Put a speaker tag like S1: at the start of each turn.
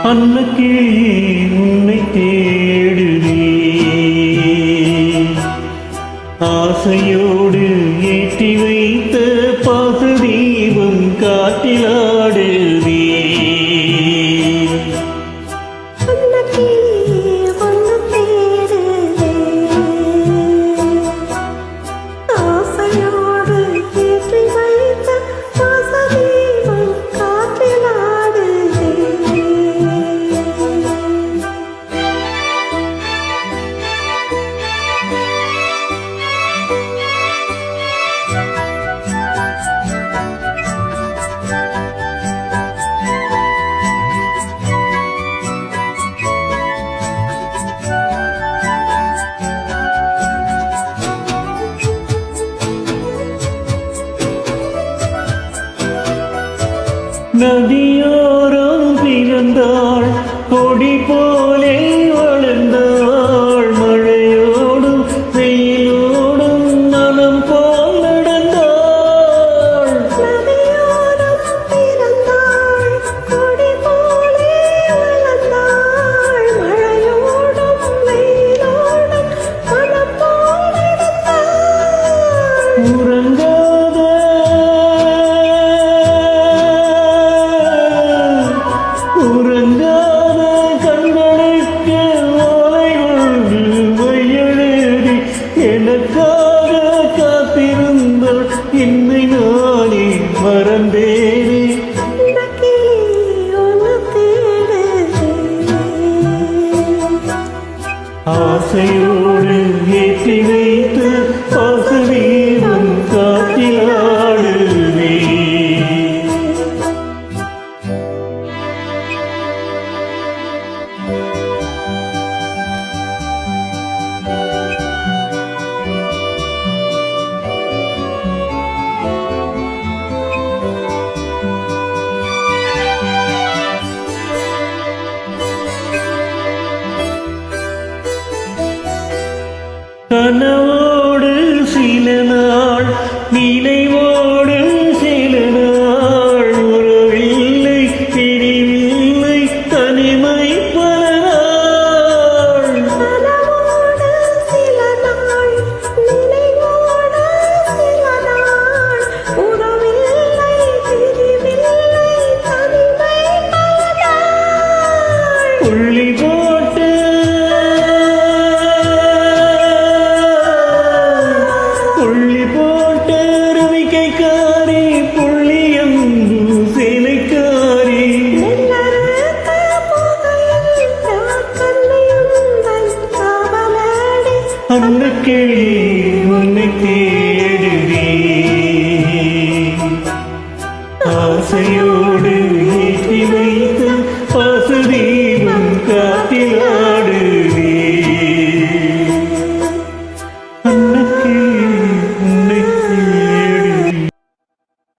S1: அன்னக்கிளியே உன்னை தேடுதே ஆசையோடு ஏற்றி வைத்த பாசதீபம் காட்டிலாடுதே நதியோரம் பிறந்தாள் கொடி போலே வளர்ந்தாள் மழையோடும் வெயிலோடும் நலம் போல் நடந்தாள்
S2: நதியோரம் பிறந்தாள் கொடி போலே வளர்ந்தாள் மழையோடும் வெயிலோடும் நலம் போல் நடந்தாள்
S1: உறங்காத உறங்காத கண்களுக்கு ஓலை ஒன்று மையெழுதி எனக்காக காத்திருந்தாள் என்னை நானே மறந்தேனே ஆசையோடு ஏற்றி வைத்து பாசதீபம் காட்டிலாடுவே கனவோடு சில நாள் நினைவோடு சில நாள் உறவில்லை பிரிவில்லை தனிமை பல நாள்
S2: கனவோடு சில நாள் நினைவோடு சில நாள் உறவில்லை பிரிவில்லை தனிமை பல நாள்
S1: புள்ளி போட்டு புள்ளி போட்ட ரவிக்கைக்காரி புள்ளியம்பு சேலைக்காரி அன்னக்கிளி உன்னை தேடுதே ஆசையோ